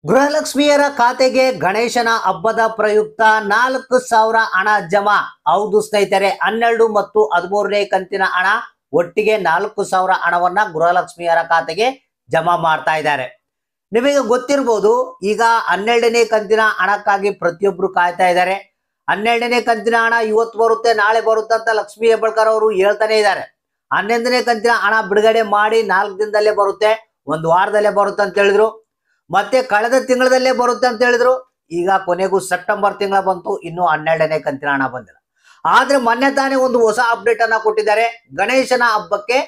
ಗೃಹಲಕ್ಷ್ಮಿಯರ ಖಾತೆಗೆ ಗಣೇಶನ ಹಬ್ಬದ ಪ್ರಯುಕ್ತ 4,000 ಹಣ ಜಮಾ. ಹೌದು ಸ್ನೇಹಿತರೆ, 12 ಮತ್ತು 13ನೇ ಕಂತಿನ ಹಣ ಒಟ್ಟಿಗೆ 4,000 ಹಣವನ್ನ ಗೃಹಲಕ್ಷ್ಮಿಯರ ಖಾತೆಗೆ ಜಮಾ ಮಾಡ್ತಾ ಇದ್ದಾರೆ. ನಿಮಗೆ ಗೊತ್ತಿರಬಹುದು, ಈಗ 12ನೇ ಕಂತಿನ ಹಣಕ್ಕಾಗಿ ಪ್ರತಿಯೊಬ್ರು ಕಾಯ್ತಾ ಇದ್ದಾರೆ. 12ನೇ ಕಂತಿನ ಹಣ ಇವತ್ತು ಬರುತ್ತೆ, ನಾಳೆ ಬರುತ್ತೆ ಅಂತ ಲಕ್ಷ್ಮೀ ಹೆಬ್ಬಾಳ್ಕರ್ ಅವರು ಹೇಳ್ತಾನೆ ಇದ್ದಾರೆ. 11ನೇ ಕಂತಿನ ಹಣ ಬಿಡುಗಡೆ ಮಾಡಿ 4 ದಿನದಲ್ಲೇ ಬರುತ್ತೆ, 1 ವಾರದಲ್ಲೇ ಬರುತ್ತೆ ಅಂತ ಹೇಳಿದ್ರು. ಮತ್ತೆ ಕಳೆದ ತಿಂಗಳಲ್ಲೇ ಬರುತ್ತೆ ಅಂತ ಹೇಳಿದ್ರು. ಈಗ ಕೊನೆಗೂ ಸೆಪ್ಟೆಂಬರ್ ತಿಂಗಳ ಬಂತು, ಇನ್ನು 12ನೇ ಕಂತಿನ ಹಣ ಬಂದಿಲ್ಲ. ಆದ್ರೆ ಮೊನ್ನೆ ತಾನೇ ಒಂದು ಹೊಸ ಅಪ್ಡೇಟ್ ಅನ್ನ ಕೊಟ್ಟಿದ್ದಾರೆ. ಗಣೇಶನ ಹಬ್ಬಕ್ಕೆ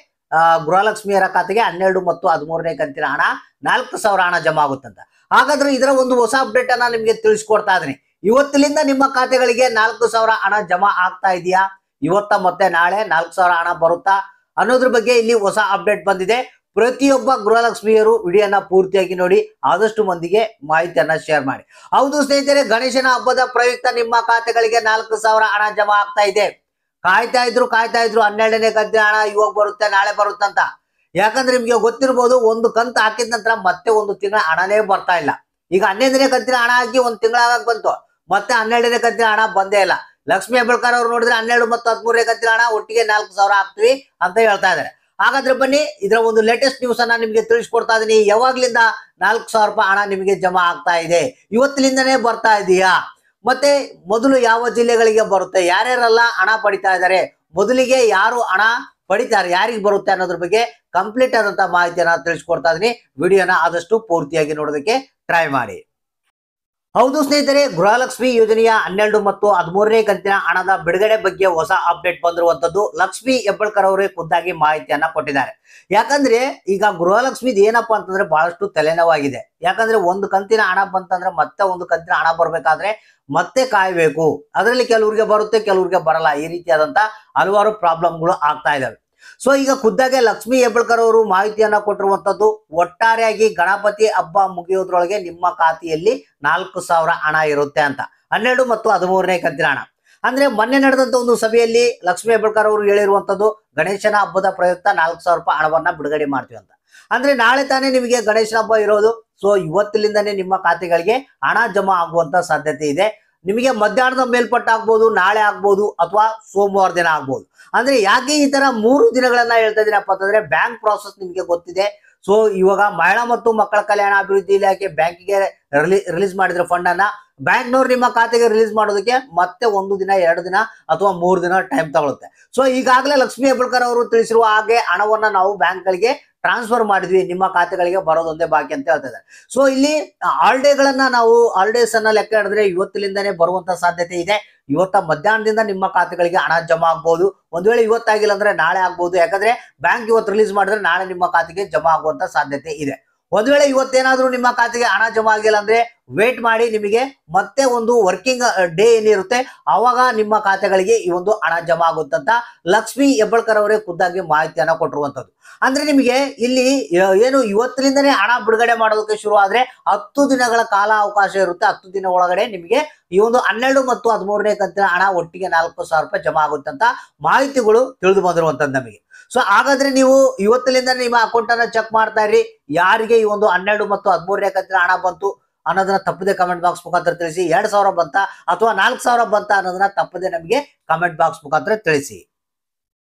ಗೃಹಲಕ್ಷ್ಮಿಯರ ಖಾತೆಗೆ 12 ಮತ್ತು 13ನೇ ಕಂತಿನ ಹಣ 4,000 ಹಣ ಜಮಾ ಆಗುತ್ತಂತ. ಹಾಗಾದ್ರೆ ಇದರ ಒಂದು ಹೊಸ ಅಪ್ಡೇಟ್ ಅನ್ನ ನಿಮ್ಗೆ ತಿಳಿಸ್ಕೊಡ್ತಾ ಇದ್ದೀನಿ. ಇವತ್ತಿನಿಂದ ನಿಮ್ಮ ಖಾತೆಗಳಿಗೆ 4,000 ಹಣ ಜಮಾ ಆಗ್ತಾ ಇದೆಯಾ, ಇವತ್ತ ಮತ್ತೆ ನಾಳೆ 4,000 ಹಣ ಬರುತ್ತಾ ಅನ್ನೋದ್ರ ಬಗ್ಗೆ ಇಲ್ಲಿ ಹೊಸ ಅಪ್ಡೇಟ್ ಬಂದಿದೆ. ಪ್ರತಿಯೊಬ್ಬ ಗೃಹಲಕ್ಷ್ಮಿಯರು ವಿಡಿಯೋನ ಪೂರ್ತಿಯಾಗಿ ನೋಡಿ, ಆದಷ್ಟು ಮಂದಿಗೆ ಮಾಹಿತಿಯನ್ನ ಶೇರ್ ಮಾಡಿ. ಹೌದು ಸ್ನೇಹಿತರೆ, ಗಣೇಶನ ಹಬ್ಬದ ಪ್ರಯುಕ್ತ ನಿಮ್ಮ ಖಾತೆಗಳಿಗೆ 4,000 ಹಣ ಜಮಾ ಆಗ್ತಾ ಇದೆ. ಕಾಯ್ತಾ ಇದ್ರು 12ನೇ ಕಂತಿನ ಹಣ ಇವಾಗ ಬರುತ್ತೆ, ನಾಳೆ ಬರುತ್ತೆ ಅಂತ. ಯಾಕಂದ್ರೆ ನಿಮ್ಗೆ ಗೊತ್ತಿರ್ಬೋದು, ಒಂದು ಕಂತು ಹಾಕಿದ ನಂತರ ಮತ್ತೆ ಒಂದು ತಿಂಗಳ ಹಣನೇ ಬರ್ತಾ ಇಲ್ಲ. ಈಗ 11ನೇ ಕಂತಿನ ಹಣ ಹಾಕಿ 1 ತಿಂಗಳಾಗ ಬಂತು, ಮತ್ತೆ 12ನೇ ಕಂತಿನ ಹಣ ಬಂದೇ ಇಲ್ಲ. ಲಕ್ಷ್ಮೀ ಹೆಬ್ಬಾಳ್ಕರ್ ಅವರು ನೋಡಿದ್ರೆ 12 ಮತ್ತು 13ನೇ ಕಂತಿನ ಹಣ ಒಟ್ಟಿಗೆ 4,000 ಹಾಕ್ತಿವಿ ಅಂತ ಹೇಳ್ತಾ ಇದ್ದಾರೆ. ಹಾಗಾದ್ರೆ ಬನ್ನಿ, ಇದರ ಒಂದು ಲೇಟೆಸ್ಟ್ ನ್ಯೂಸ್ ಅನ್ನ ನಿಮ್ಗೆ ತಿಳಿಸ್ಕೊಡ್ತಾ ಇದೀನಿ. ಯಾವಾಗ್ಲಿಂದ 4,000 ರೂಪಾಯಿ ಹಣ ನಿಮಗೆ ಜಮಾ ಆಗ್ತಾ ಇದೆ, ಇವತ್ತಿನಿಂದನೇ ಬರ್ತಾ ಇದೆಯಾ, ಮತ್ತೆ ಮೊದಲು ಯಾವ ಜಿಲ್ಲೆಗಳಿಗೆ ಬರುತ್ತೆ, ಯಾರ್ಯಾರೆಲ್ಲ ಹಣ ಪಡಿತಾ ಇದ್ದಾರೆ, ಮೊದಲಿಗೆ ಯಾರು ಹಣ ಪಡಿತಾರೆ, ಯಾರಿಗೆ ಬರುತ್ತೆ ಅನ್ನೋದ್ರ ಬಗ್ಗೆ ಕಂಪ್ಲೀಟ್ ಆದಂತ ಮಾಹಿತಿಯನ್ನ ತಿಳಿಸ್ಕೊಡ್ತಾ ಇದೀನಿ. ವಿಡಿಯೋನ ಆದಷ್ಟು ಪೂರ್ತಿಯಾಗಿ ನೋಡೋದಕ್ಕೆ ಟ್ರೈ ಮಾಡಿ. ಹೌದು ಸ್ನೇಹಿತರೆ, ಗೃಹಲಕ್ಷ್ಮಿ ಯೋಜನೆಯ 12 ಮತ್ತು 13ನೇ ಕಂತಿನ ಹಣದ ಬಿಡುಗಡೆ ಬಗ್ಗೆ ಹೊಸ ಅಪ್ಡೇಟ್ ಬಂದಿರುವಂತದ್ದು. ಲಕ್ಷ್ಮೀ ಹೆಬ್ಬಾಳ್ಕರ್ ಅವರೇ ಖುದ್ದಾಗಿ ಮಾಹಿತಿಯನ್ನ ಕೊಟ್ಟಿದ್ದಾರೆ. ಯಾಕಂದ್ರೆ ಈಗ ಗೃಹಲಕ್ಷ್ಮಿದ್ ಏನಪ್ಪಾ ಅಂತಂದ್ರೆ ಬಹಳಷ್ಟು ತಲೆನೋವಾಗಿದೆ. ಯಾಕಂದ್ರೆ ಒಂದು ಕಂತಿನ ಹಣ ಬಂತಂದ್ರೆ ಮತ್ತೆ ಒಂದು ಕಂತಿನ ಹಣ ಬರ್ಬೇಕಾದ್ರೆ ಮತ್ತೆ ಕಾಯ್ಬೇಕು. ಅದರಲ್ಲಿ ಕೆಲವ್ರಿಗೆ ಬರುತ್ತೆ, ಕೆಲವ್ರಿಗೆ ಬರಲ್ಲ. ಈ ರೀತಿಯಾದಂತ ಹಲವಾರು ಪ್ರಾಬ್ಲಮ್ಗಳು ಆಗ್ತಾ ಇದಾವೆ. ಸೊ ಈಗ ಖುದ್ದಾಗೆ ಲಕ್ಷ್ಮೀ ಹೆಬ್ಬಾಳ್ಕರ್ ಅವರು ಮಾಹಿತಿಯನ್ನ ಕೊಟ್ಟಿರುವಂತದ್ದು, ಒಟ್ಟಾರೆಯಾಗಿ ಗಣಪತಿ ಹಬ್ಬ ಮುಗಿಯೋದ್ರೊಳಗೆ ನಿಮ್ಮ ಖಾತೆಯಲ್ಲಿ 4,000 ಹಣ ಇರುತ್ತೆ ಅಂತ. 12 ಮತ್ತು 13ನೇ ಕಂತಿನ ಹಣ ಅಂದ್ರೆ ಮೊನ್ನೆ ನಡೆದಂತ ಒಂದು ಸಭೆಯಲ್ಲಿ ಲಕ್ಷ್ಮೀ ಹೆಬ್ಬಾಳ್ಕರ್ ಅವರು ಹೇಳಿರುವಂತದ್ದು, ಗಣೇಶನ ಹಬ್ಬದ ಪ್ರಯುಕ್ತ 4,000 ರೂಪಾಯಿ ಹಣವನ್ನ ಬಿಡುಗಡೆ ಮಾಡ್ತೀವಿ ಅಂತ. ಅಂದ್ರೆ ನಾಳೆ ತಾನೇ ನಿಮಗೆ ಗಣೇಶನ ಹಬ್ಬ ಇರೋದು. ಸೊ ಇವತ್ತಿನಿಂದನೇ ನಿಮ್ಮ ಖಾತೆಗಳಿಗೆ ಹಣ ಜಮಾ ಆಗುವಂತ ಸಾಧ್ಯತೆ ಇದೆ. ನಿಮಗೆ ಮಧ್ಯಾಹ್ನದ ಮೇಲ್ಪಟ್ಟ ಆಗ್ಬೋದು, ನಾಳೆ ಆಗ್ಬೋದು, ಅಥವಾ ಸೋಮವಾರ ದಿನ ಆಗ್ಬೋದು. ಅಂದ್ರೆ ಯಾಕೆ ಈ ತರ 3 ದಿನಗಳನ್ನ ಹೇಳ್ತಾ ಇದೀನಪ್ಪ ಅಂತಂದ್ರೆ, ಬ್ಯಾಂಕ್ ಪ್ರಾಸೆಸ್ ನಿಮ್ಗೆ ಗೊತ್ತಿದೆ. ಸೊ ಇವಾಗ ಮಹಿಳಾ ಮತ್ತು ಮಕ್ಕಳ ಕಲ್ಯಾಣ ಅಭಿವೃದ್ಧಿ ಇಲಾಖೆ ಬ್ಯಾಂಕಿಗೆ ರಿಲೀಸ್ ಮಾಡಿದ್ರೆ ಫಂಡ್ ಅನ್ನ, ಬ್ಯಾಂಕ್ನವ್ರು ನಿಮ್ಮ ಖಾತೆಗೆ ರಿಲೀಸ್ ಮಾಡೋದಕ್ಕೆ ಮತ್ತೆ 1 ದಿನ 2 ದಿನ ಅಥವಾ 3 ದಿನ ಟೈಮ್ ತಗೊಳುತ್ತೆ. ಸೊ ಈಗಾಗಲೇ ಲಕ್ಷ್ಮೀ ಹೆಬ್ಬಾಳ್ಕರ್ ಅವರು ತಿಳಿಸಿರುವ ಹಾಗೆ ಹಣವನ್ನ ನಾವು ಬ್ಯಾಂಕ್ ಗಳಿಗೆ ಟ್ರಾನ್ಸ್ಫರ್ ಮಾಡಿದ್ವಿ, ನಿಮ್ಮ ಖಾತೆಗಳಿಗೆ ಬರೋದೊಂದೇ ಬಾಕಿ ಅಂತ ಹೇಳ್ತಾ ಇದ್ದಾರೆ. ಸೊ ಇಲ್ಲಿ ಹಾಲಿಡೇಗಳನ್ನ ನಾವು ಹಾಲಿಡೇಸ್ ಅನ್ನ ಲೆಕ್ಕ ಹಿಡಿದ್ರೆ ಇವತ್ತಿನಿಂದನೇ ಬರುವಂತ ಸಾಧ್ಯತೆ ಇದೆ. ಇವತ್ತ ಮಧ್ಯಾಹ್ನದಿಂದ ನಿಮ್ಮ ಖಾತೆಗಳಿಗೆ ಹಣ ಜಮಾ ಆಗ್ಬಹುದು. ಒಂದ್ ವೇಳೆ ಇವತ್ತಾಗಿಲ್ಲ ಅಂದ್ರೆ ನಾಳೆ ಆಗ್ಬಹುದು. ಯಾಕಂದ್ರೆ ಬ್ಯಾಂಕ್ ಇವತ್ತು ರಿಲೀಸ್ ಮಾಡಿದ್ರೆ ನಾಳೆ ನಿಮ್ಮ ಖಾತೆಗೆ ಜಮಾ ಆಗುವಂತ ಸಾಧ್ಯತೆ ಇದೆ. ಒಂದ್ ವೇಳೆ ಇವತ್ತೇನಾದ್ರೂ ನಿಮ್ಮ ಖಾತೆಗೆ ಹಣ ಜಮಾ ಆಗಿಲ್ಲ ಅಂದ್ರೆ ವೇಟ್ ಮಾಡಿ, ನಿಮಗೆ ಮತ್ತೆ ಒಂದು ವರ್ಕಿಂಗ್ ಡೇ ಏನಿರುತ್ತೆ ಅವಾಗ ನಿಮ್ಮ ಖಾತೆಗಳಿಗೆ ಈ ಒಂದು ಹಣ ಜಮಾ ಆಗುತ್ತಂತ ಲಕ್ಷ್ಮೀ ಹೆಬ್ಬಾಳ್ಕರ್ ಅವರೇ ಖುದ್ದಾಗಿ ಮಾಹಿತಿಯನ್ನ ಕೊಟ್ಟಿರುವಂತದ್ದು. ಅಂದ್ರೆ ನಿಮಗೆ ಇಲ್ಲಿ ಏನು ಇವತ್ತಿನಿಂದನೇ ಹಣ ಬಿಡುಗಡೆ ಮಾಡೋದಕ್ಕೆ ಶುರು ಆದ್ರೆ 10 ದಿನಗಳ ಕಾಲ ಅವಕಾಶ ಇರುತ್ತೆ. 10 ದಿನ ಒಳಗಡೆ ನಿಮಗೆ ಈ ಒಂದು 12 ಮತ್ತು 13ನೇ ಕಂತಿನ ಹಣ ಒಟ್ಟಿಗೆ 4,000 ರೂಪಾಯಿ ಜಮಾ ಆಗುತ್ತಂತ ಮಾಹಿತಿಗಳು ತಿಳಿದು ಬಂದಿರುವಂತದ್ದು ನಮಗೆ. ಸೊ ಹಾಗಾದ್ರೆ ನೀವು ಇವತ್ತಿನಿಂದ ನಿಮ್ಮ ಅಕೌಂಟ್ ಅನ್ನ ಚೆಕ್ ಮಾಡ್ತಾ ಇರಿ. ಯಾರಿಗೆ ಈ ಒಂದು 12 ಮತ್ತು 13ನೇ ಕಂತಿನ ಹಣ ಬಂತು ಅನ್ನೋದನ್ನ ತಪ್ಪದೆ ಕಮೆಂಟ್ ಬಾಕ್ಸ್ ಮುಖಾಂತರ ತಿಳಿಸಿ. 2,000 ಬಂತ ಅಥವಾ 4,000 ಬಂತ ಅನ್ನೋದನ್ನ ತಪ್ಪದೆ ನಮಗೆ ಕಮೆಂಟ್ ಬಾಕ್ಸ್ ಮುಖಾಂತರ ತಿಳಿಸಿ.